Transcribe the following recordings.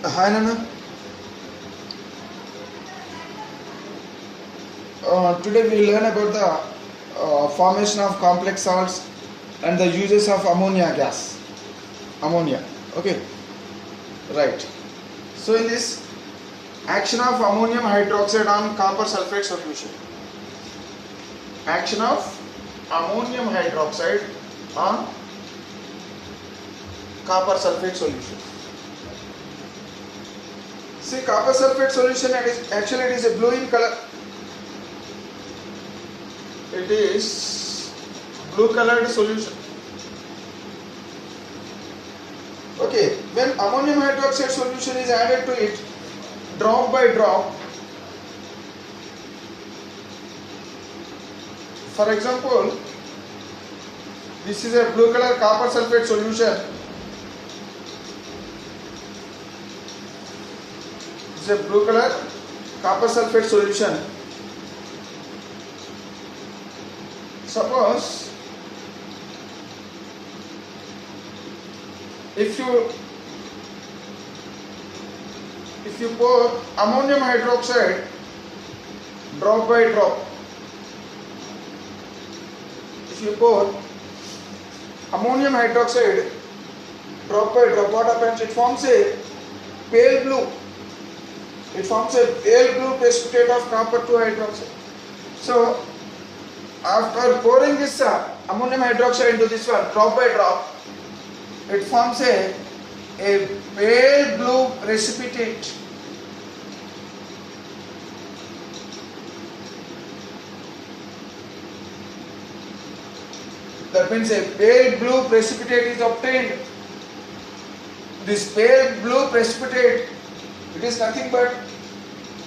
Hi Nana. Today we learn about the formation of complex salts and the uses of ammonia gas. Ammonia. Okay. Right. So in this, action of ammonium hydroxide on copper sulfate solution. Action of ammonium hydroxide on copper sulfate solution. See, copper sulfate solution, it is a blue in color. It is blue colored solution. Okay, when ammonium hydroxide solution is added to it, drop by drop, for example, this is a blue color copper sulfate solution. This is a blue color copper sulfate solution. Suppose if you pour ammonium hydroxide drop by drop, if you pour ammonium hydroxide drop by drop, what happens? It forms a pale blue. It forms a pale blue precipitate of copper 2 hydroxide. So after pouring this ammonium hydroxide into this one drop by drop, it forms a pale blue precipitate. That means a pale blue precipitate is obtained. This pale blue precipitate, it is nothing but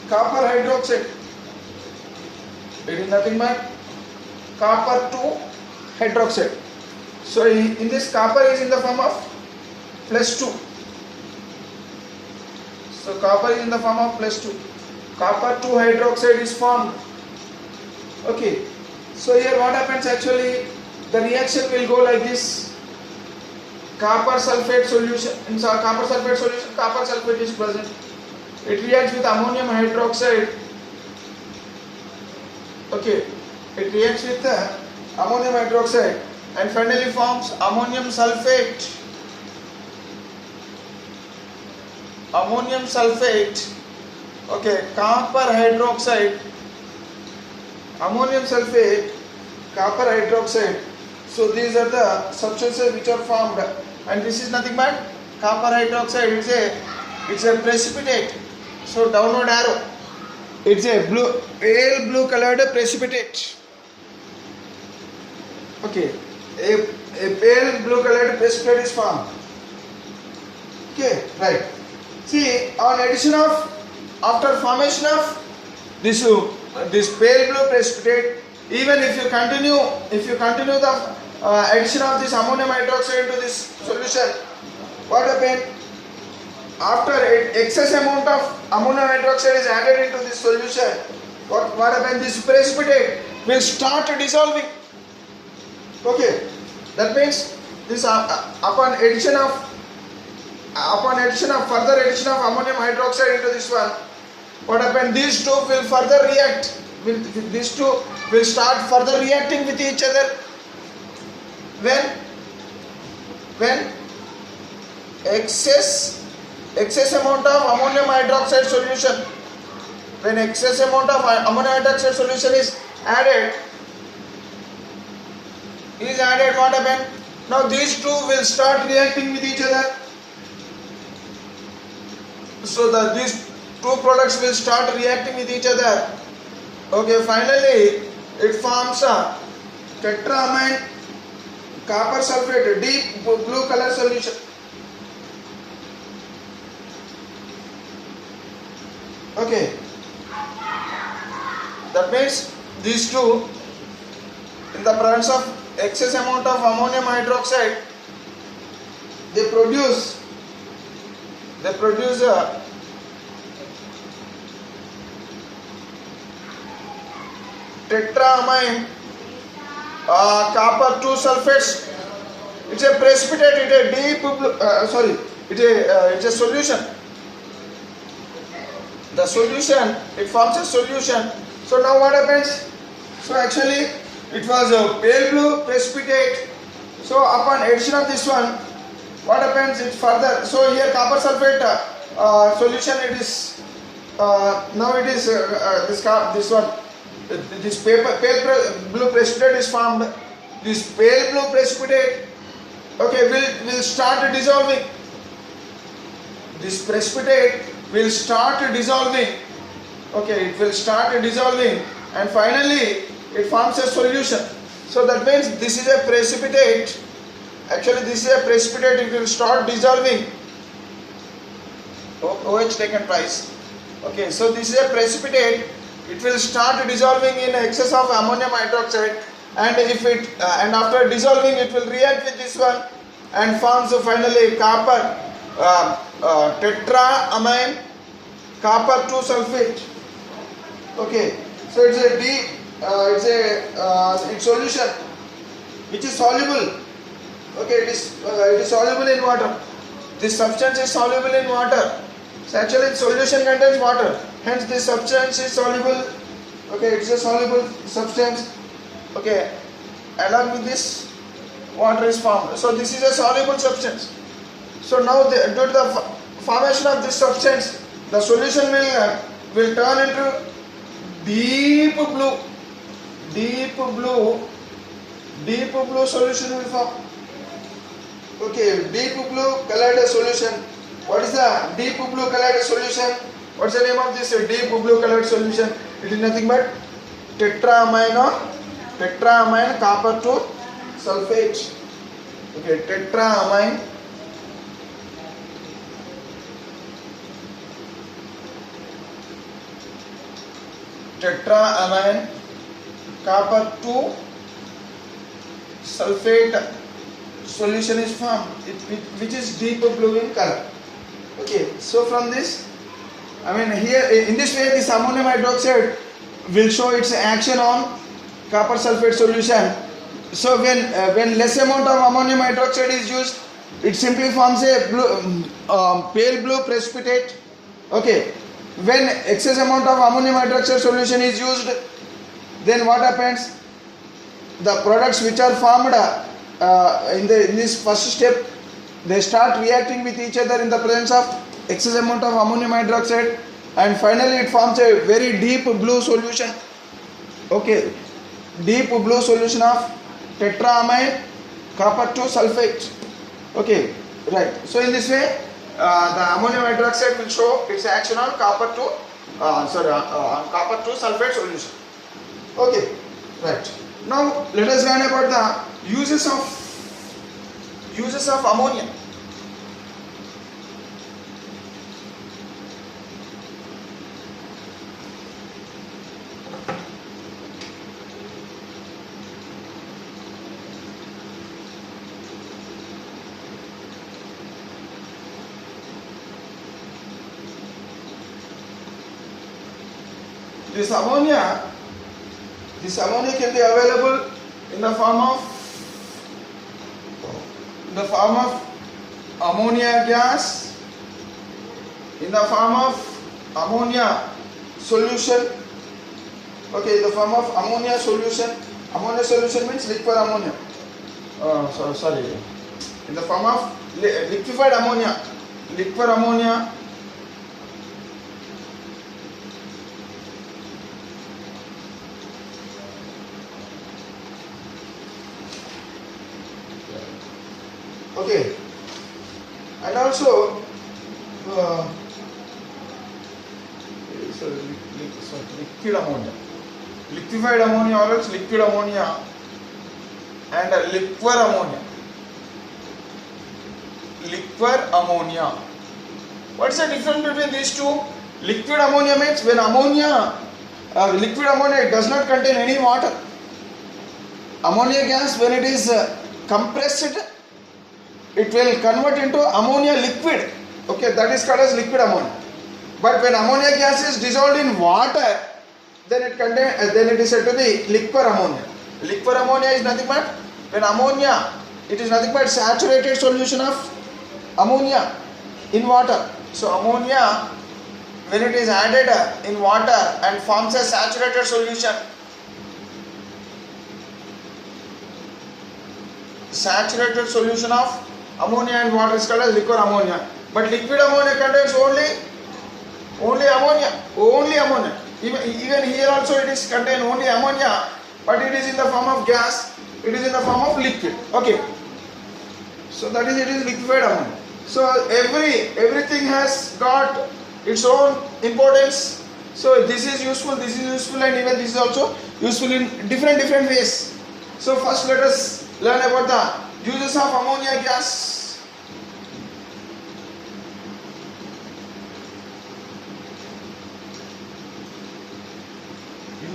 copper hydroxide. It is nothing but copper 2 hydroxide. So in this, copper is in the form of +2. So copper is in the form of +2. Copper 2 hydroxide is formed. Okay. So here what happens actually? The reaction will go like this. Copper sulfate solution. In copper sulfate solution, copper sulfate is present. It reacts with ammonium hydroxide. Okay. It reacts with ammonium hydroxide and finally forms ammonium sulfate. Ammonium sulfate. Okay, copper hydroxide. Ammonium sulfate, copper hydroxide. So these are the substances which are formed, and this is nothing but copper hydroxide. It's a precipitate. So downward arrow. It's a pale blue colored precipitate. Okay, a pale blue colored precipitate is formed. Okay, right. See, on addition of, after formation of this pale blue precipitate, even if you continue the addition of this ammonium hydroxide into this solution, what happens? After excess amount of ammonium hydroxide is added into this solution, what happens? This precipitate will start dissolving. Okay, that means this upon further addition of ammonium hydroxide into this one, what happens? These two will further react. These two will start further reacting with each other. When excess amount of ammonium hydroxide solution, when excess amount of ammonium hydroxide solution is added, what happens? Now these two will start reacting with each other. So these two products will start reacting with each other. Okay, finally it forms a tetramine copper sulfate, a deep blue color solution. Okay, that means these two, in the presence of excess amount of ammonium hydroxide, they produce a tetramine copper 2 sulfates. It's a precipitate. It's a deep it's a solution. the solution, it forms a solution. So now what happens? So actually it was a pale blue precipitate. So upon addition of this one, what happens? It further. So here copper sulfate solution. It is now it is this one. This pale blue precipitate is formed. This pale blue precipitate, okay, will start dissolving. This precipitate will start dissolving. Okay, it will start dissolving, and finally it forms a solution. So that means this is a precipitate. Actually, this is a precipitate. It will start dissolving. OH taken twice. Okay, so this is a precipitate. It will start dissolving in excess of ammonium hydroxide, and if it and after dissolving, it will react with this one and forms finally copper tetraamine copper 2 sulfate. Okay, so it's a solution which is soluble. Okay, it is soluble in water. This substance is soluble in water. So actually, solution contains water. Hence, this substance is soluble. Okay, it's a soluble substance. Okay, along with this, water is formed. So this is a soluble substance. So now, due to the formation of this substance, the solution will turn into deep blue. Deep blue solution will form. Okay, deep blue colored solution. What is the deep blue colored solution? What's the name of this deep blue colored solution? It is nothing but tetraamine copper 2 sulfate. Okay, tetraamine copper 2 sulfate solution is formed, which is deep blue in color. Okay, so from this, I mean here in this way, this ammonium hydroxide will show its action on copper sulfate solution. So when less amount of ammonium hydroxide is used, it simply forms a pale blue precipitate. Okay, when excess amount of ammonium hydroxide solution is used, then what happens? The products which are formed in this first step, they start reacting with each other in the presence of excess amount of ammonium hydroxide, and finally it forms a very deep blue solution. Okay, deep blue solution of tetraamine copper 2 sulfate. Okay, right. So in this way, the ammonium hydroxide will show its action on copper 2 sulfate solution. Okay, right. Now let us learn about the uses of ammonia. This ammonia can be available in the form of ammonia gas, in the form of ammonia solution. Okay, in the form of ammonia solution. Ammonia solution means liquid ammonia. Sorry. In the form of liquefied ammonia. Liquid ammonia. Okay, and also liquid ammonia, liquefied ammonia, or else liquid ammonia and liquid ammonia. Liquid ammonia. What is the difference between these two? Liquid ammonia means when liquid ammonia does not contain any water. Ammonia gas, when it is compressed, it will convert into ammonia liquid. Okay, that is called as liquid ammonia. But when ammonia gas is dissolved in water, then it is said to be liquid ammonia. Liquid ammonia is nothing but when ammonia, it is nothing but saturated solution of ammonia in water. So ammonia, when it is added in water and forms a saturated solution. Saturated solution of ammonia and water is called as liquid ammonia. But liquid ammonia contains only ammonia. Even here also it is contain only ammonia, but it is in the form of gas. It is in the form of liquid. Okay. So that is, it is liquid ammonia. So everything has got its own importance. So this is useful, and even this is also useful in different ways. So first let us learn about the uses of ammonia gas.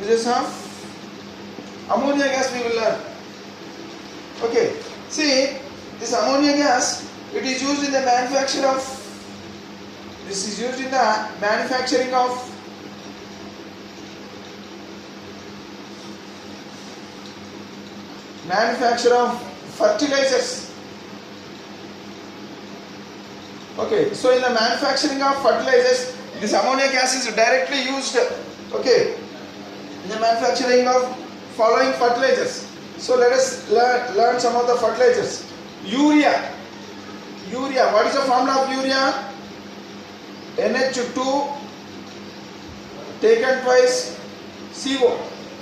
Uses of ammonia gas we will learn. Okay, see, this ammonia gas, it is used in the manufacture of, this is used in the manufacturing of fertilizers. Okay, so in the manufacturing of fertilizers, this ammonia gas is directly used. Okay, in the manufacturing of following fertilizers. So let us learn some of the fertilizers. Urea. What is the formula of urea? NH2 taken twice CO,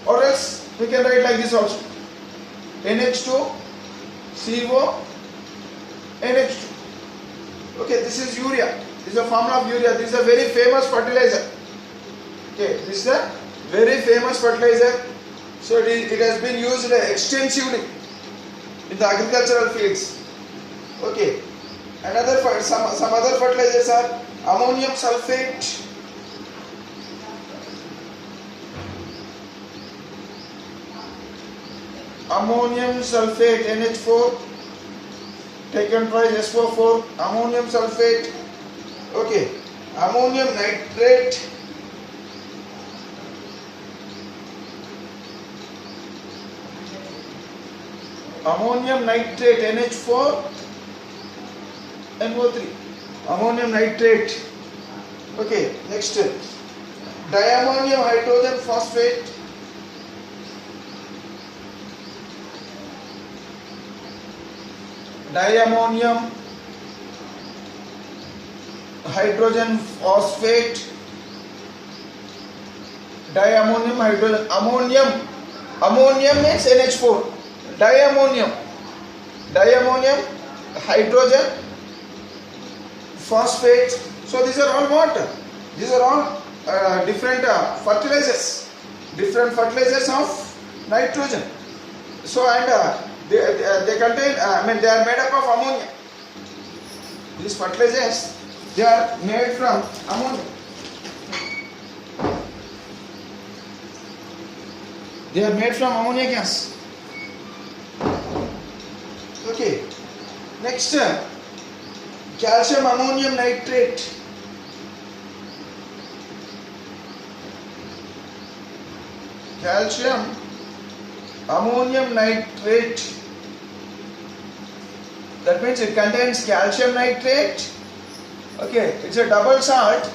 or else we can write like this also. NH2 CO NH2. Okay, this is urea. This is the formula of urea. This is a very famous fertilizer. Okay, this is a very famous fertilizer. So it has been used extensively in the agricultural fields. Okay, some other fertilizers are ammonium sulfate, NH4 taken twice SO4, ammonium sulfate. Okay, ammonium nitrate, NH4 NO3, ammonium nitrate. Okay, next diammonium hydrogen phosphate, diammonium hydrogen phosphate, diammonium hydrogen, ammonium means NH4, diammonium hydrogen phosphate. So these are all what? These are all different fertilizers of nitrogen. So and they contain, they are made up of ammonia. These fertilizers, they are made from ammonia. They are made from ammonia gas. Okay. Next, calcium ammonium nitrate. Calcium ammonium nitrate. That means it contains calcium nitrate. Okay, it's a double salt.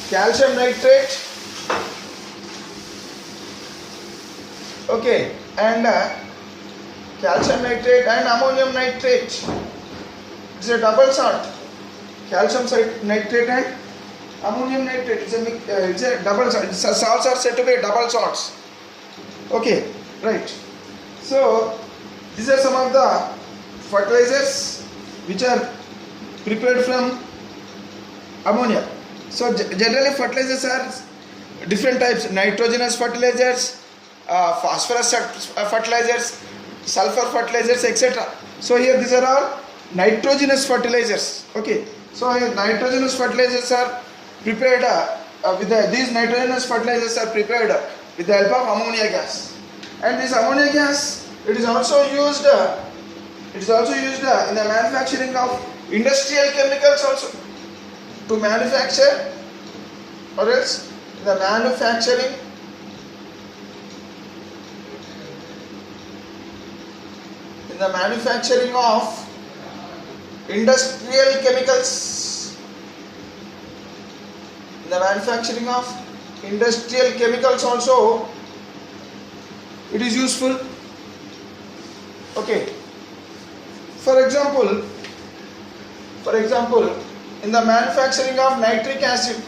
Calcium nitrate. Okay, and calcium nitrate and ammonium nitrate. It's a double salt. Calcium nitrate and ammonium nitrate. It's a double salt. Salts are said to be double salts. Okay, right. So these are some of the fertilizers which are prepared from ammonia. So generally fertilizers are different types: nitrogenous fertilizers, phosphorus fertilizers, sulfur fertilizers, etc. So here these are all nitrogenous fertilizers. Okay, so here nitrogenous fertilizers are prepared these nitrogenous fertilizers are prepared with the help of ammonia gas. And this ammonia gas, it is also used in the manufacturing of industrial chemicals also, to manufacture, or else the manufacturing of industrial chemicals. In the manufacturing of industrial chemicals also it is useful. Okay. For example, in the manufacturing of nitric acid,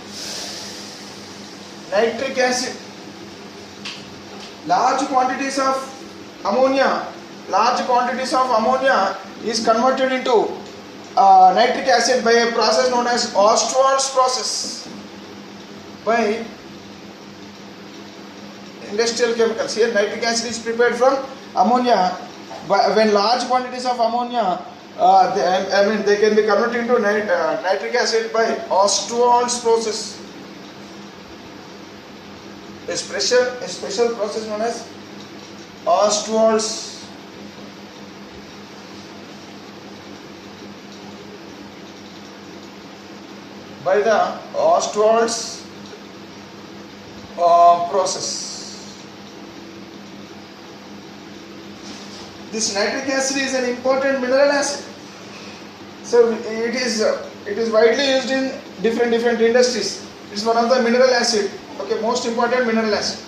large quantities of ammonia is converted into nitric acid by a process known as Ostwald's process by industrial chemicals. Here nitric acid is prepared from ammonia. But when large quantities of ammonia they can be converted into nitric acid by Ostwald's process. A special process known as Ostwald's. By the Ostwald's process. This nitric acid is an important mineral acid. So it is widely used in different industries. It is one of the mineral acid. Okay, most important mineral acid.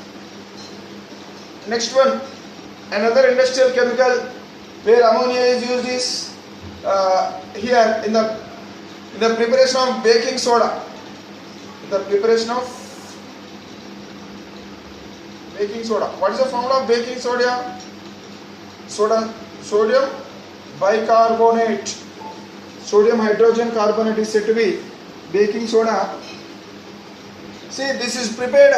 Next one, another industrial chemical where ammonia is used is here in the preparation of baking soda. What is the formula of baking soda? Sodium bicarbonate. Sodium hydrogen carbonate is said to be baking soda. See, this is prepared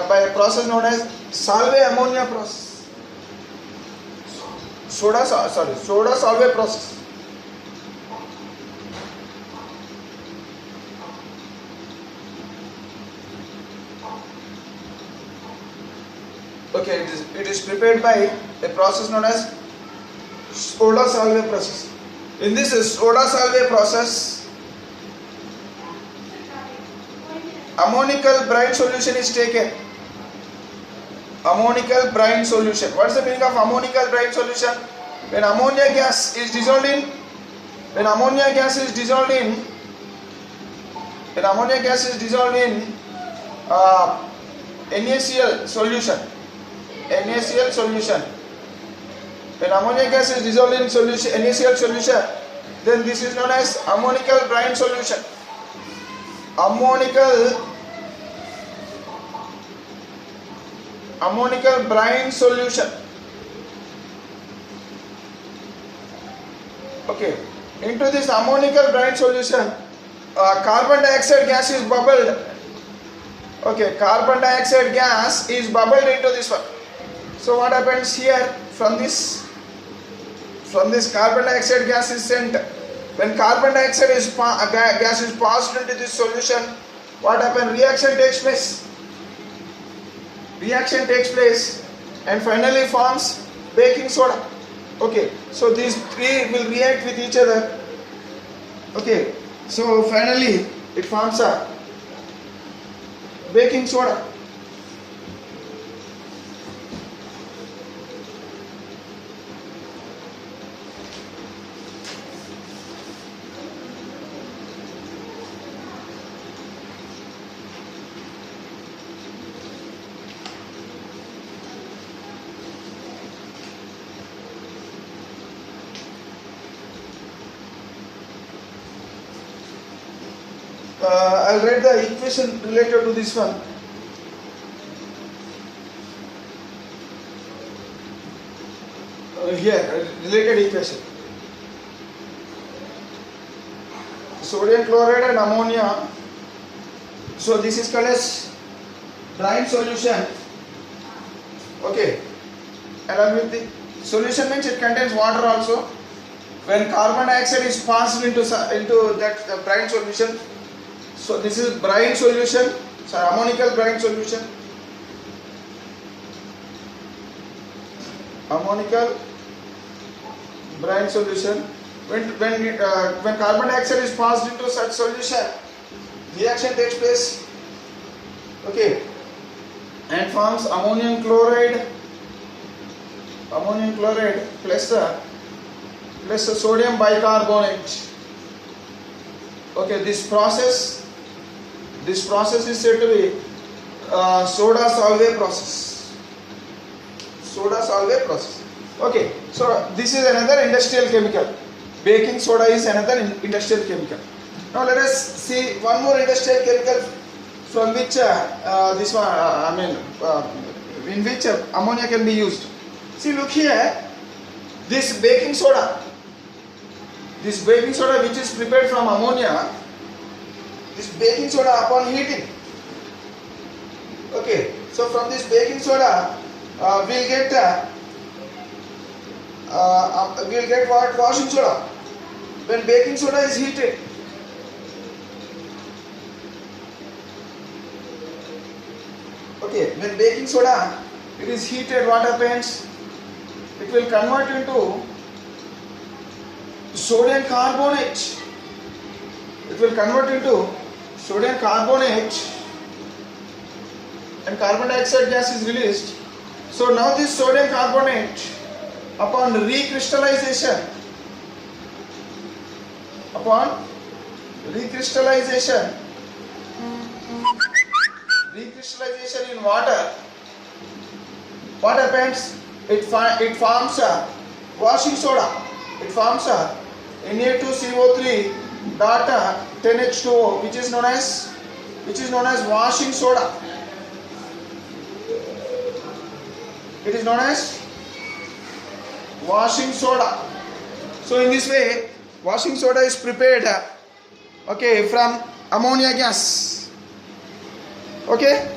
by a process known as Solvay ammonia process. Soda Solvay process. Okay, it is prepared by a process known as Soda Solvay process. In this Soda Solvay process, ammonical brine solution is taken. Ammonical brine solution. What is the meaning of ammonical brine solution? When ammonia gas is dissolved in NaCl solution. When ammonia gas is dissolved in NaCl solution, then this is known as ammonical brine solution. Ammonical brine solution. Okay, into this ammonical brine solution, carbon dioxide gas is bubbled. Okay, carbon dioxide gas is bubbled into this one. So what happens here? From this carbon dioxide gas is sent. When carbon dioxide gas is passed into this solution, what happens? Reaction takes place and finally forms baking soda. Okay, so these three will react with each other. Okay, so finally it forms a baking soda. I'll write the equation related to this one. Here, related equation. Sodium chloride and ammonia. So this is called as brine solution. Okay. Along with the solution means it contains water also. When carbon dioxide is passed into that brine solution, so this is brine solution, ammonical brine solution. Ammonical brine solution. When carbon dioxide is passed into such solution, reaction takes place. Okay, and forms ammonium chloride plus the sodium bicarbonate. Okay, this process This process is said to be soda solvay process. Soda solvay process. Okay, so this is another industrial chemical. Baking soda is another industrial chemical. Now let us see one more industrial chemical from which this one, in which ammonia can be used. See, look here. This baking soda which is prepared from ammonia, this baking soda upon heating. Okay, so from this baking soda we'll get what? Washing soda. When baking soda is heated, okay, when baking soda it is heated, what happens? It will convert into sodium carbonate. It will convert into sodium carbonate, and carbon dioxide gas is released. So now this sodium carbonate, upon recrystallization in water, what happens? It forms a washing soda. It forms a Na2CO3 dot 10H2O, which is known as washing soda. It is known as washing soda. So in this way, washing soda is prepared, okay, from ammonia gas. Okay.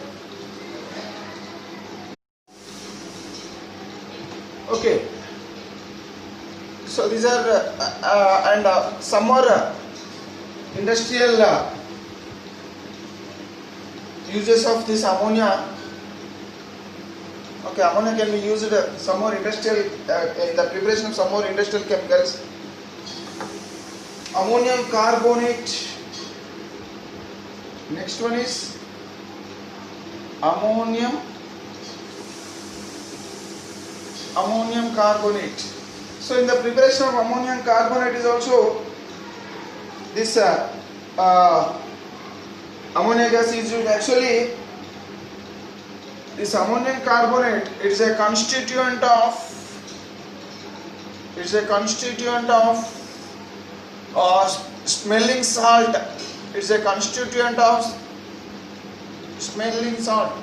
Okay. So these are and some more industrial uses of this ammonia. Okay, ammonia can be used some more industrial in the preparation of some more industrial chemicals. Ammonium carbonate. Next one is ammonium carbonate. So in the preparation of ammonium carbonate is also this ammonia gas is used. Actually, this ammonium carbonate, it is a constituent of smelling salt. It's a constituent of smelling salt.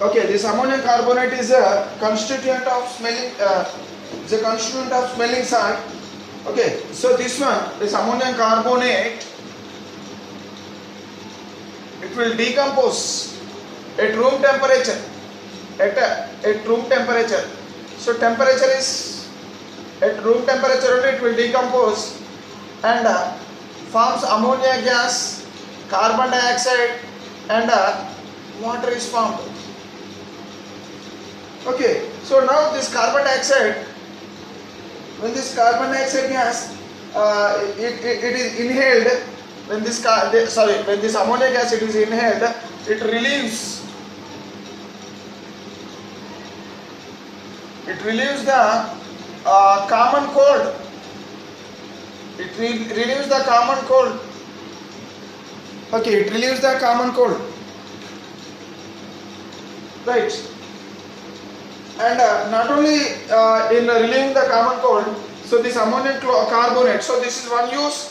Okay, this ammonium carbonate is a constituent of smelling salt. Okay, so this ammonium carbonate, it will decompose at room temperature. At room temperature. So temperature is at room temperature only, it will decompose and forms ammonia gas, carbon dioxide, and water is formed. Okay, so now this carbon dioxide, when this carbon dioxide gas it is inhaled, when this ammonia gas it is inhaled, it relieves the common cold. It relieves the common cold. Okay, it relieves the common cold. Right. And not only in relieving the common cold, so this ammonium carbonate, so this is one use.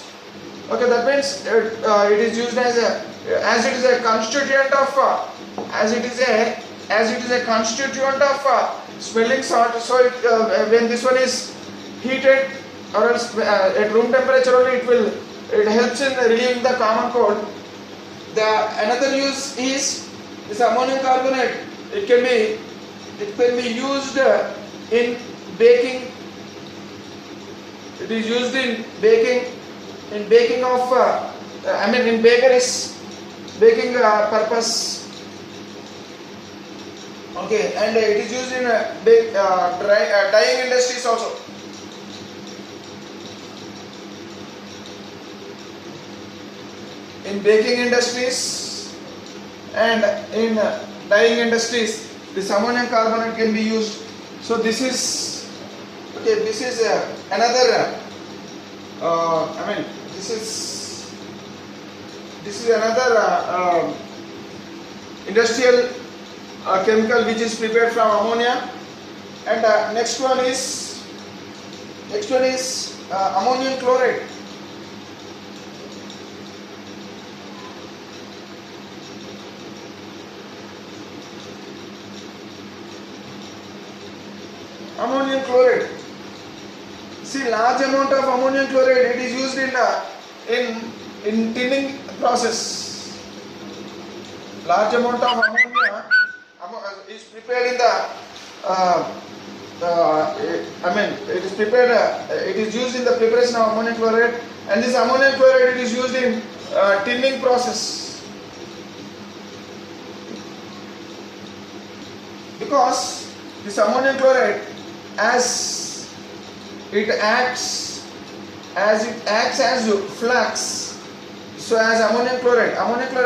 Okay, that means it is used as it is a constituent of smelling salt. So when this one is heated or else at room temperature only, it helps in relieving the common cold. The another use is this ammonium carbonate. It can be used in baking. It is used in baking of in bakeries, baking purpose. Okay, and it is used in dyeing industries also. In baking industries and in dyeing industries, this ammonium carbonate can be used. So this is okay. This is another this is another industrial chemical which is prepared from ammonia, and next one is ammonium chloride. Ammonium chloride. See, large amount of ammonium chloride, it is used in tinning process. Large amount of ammonia is prepared in the it is prepared. It is used in the preparation of ammonium chloride, and this ammonium chloride, it is used in tinning process, because this ammonium chloride, as it acts as flux. So as ammonium chloride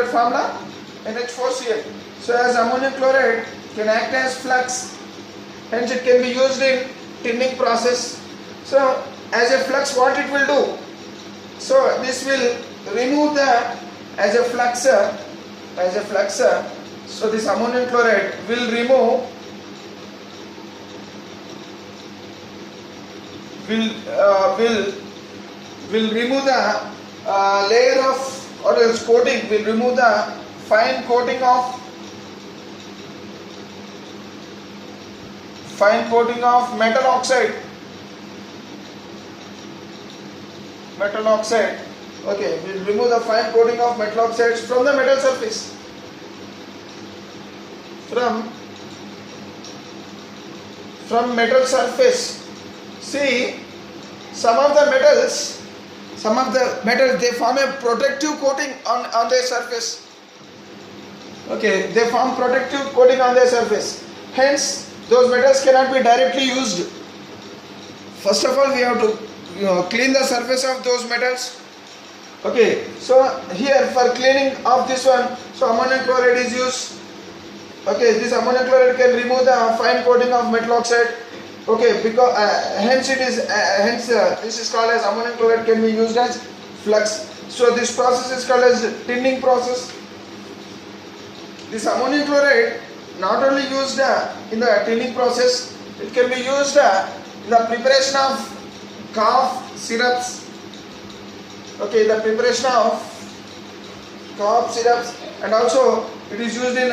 formula NH4Cl. So as ammonium chloride can act as flux, hence it can be used in tinning process. So as a flux, what it will do? So this will remove the as a fluxer. So this ammonium chloride will remove the layer of, or else coating, will remove the fine coating of metal oxide. Okay, will remove the fine coating of metal oxides from the metal surface. From metal surface. See, some of the metals they form a protective coating on their surface. Okay, they form protective coating on their surface. Hence, those metals cannot be directly used. First of all, we have to clean the surface of those metals. Okay, so here for cleaning of this one, so ammonium chloride is used. Okay, this ammonium chloride can remove the fine coating of metal oxide. Okay, because hence this is called as ammonium chloride can be used as flux. So this process is called as tinning process. This ammonium chloride not only used in the tinning process, it can be used in the preparation of cough syrups. Okay, the preparation of cough syrups, and also it is used in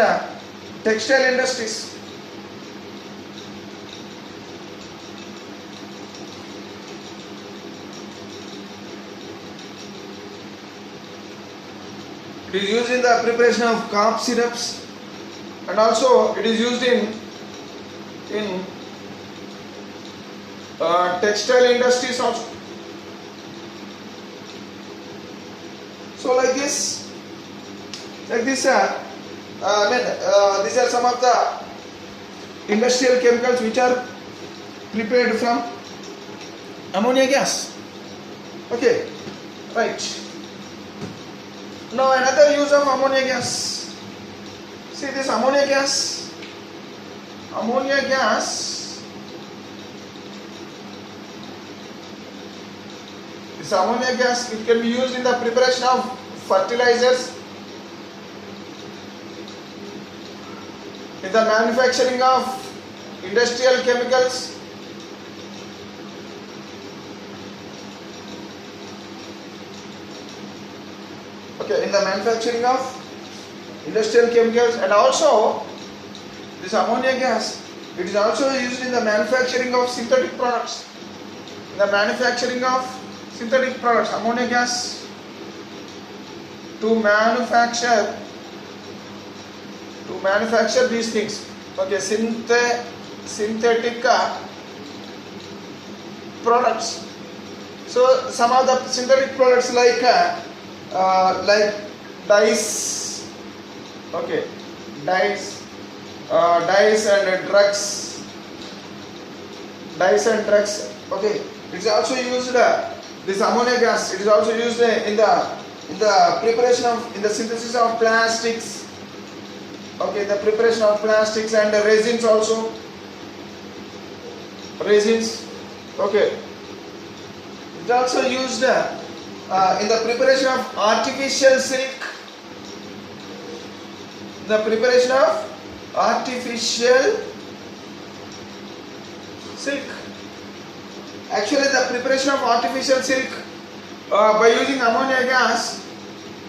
textile industries. It is used in the preparation of cough syrups, and also it is used in textile industries also. So like this, these are some of the industrial chemicals which are prepared from ammonia gas. Okay, right. Now another use of ammonia gas. See this ammonia gas. This ammonia gas, it can be used in the preparation of fertilizers, in the manufacturing of industrial chemicals, okay, in the manufacturing of industrial chemicals, and also this ammonia gas, it is also used in the manufacturing of synthetic products. In the manufacturing of synthetic products, ammonia gas to manufacture these things. Okay, synthetic products. So some of the synthetic products like dyes. Okay, dyes and drugs. Okay, it's also used. This ammonia gas, it is also used in the preparation of, in the synthesis of plastics. Okay, the preparation of plastics and the resins also. Okay, It also used in the preparation of artificial silk. The preparation of artificial silk. Actually, the preparation of artificial silk by using ammonia gas.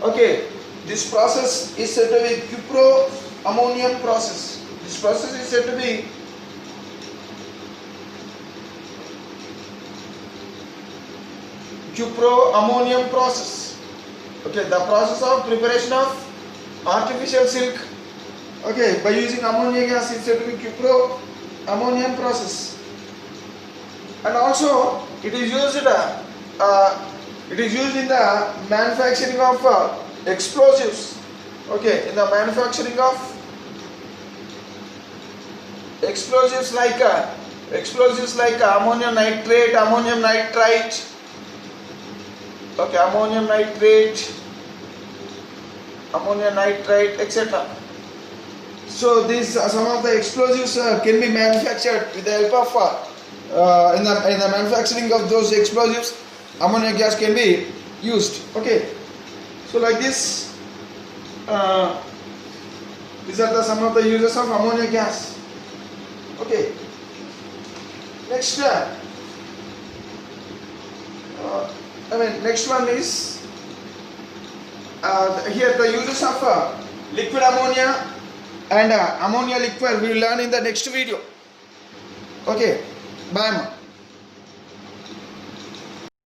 Okay, this process is said to be cupro-ammonium process. This process is said to be cupro-ammonium process. Okay, the process of preparation of artificial silk. Okay, by using ammonia gas is said to be cupro-ammonium process. And also, it is used in the manufacturing of explosives. Okay, in the manufacturing of explosives like ammonium nitrate, ammonium nitrite. Okay, ammonium nitrate, ammonium nitrite, etc. So these some of the explosives can be manufactured with the help of in the manufacturing of those explosives, ammonia gas can be used. Okay, so like this, these are some of the uses of ammonia gas. Okay, next next one is here the uses of liquid ammonia and ammonia liquid we will learn in the next video. Okay, bye.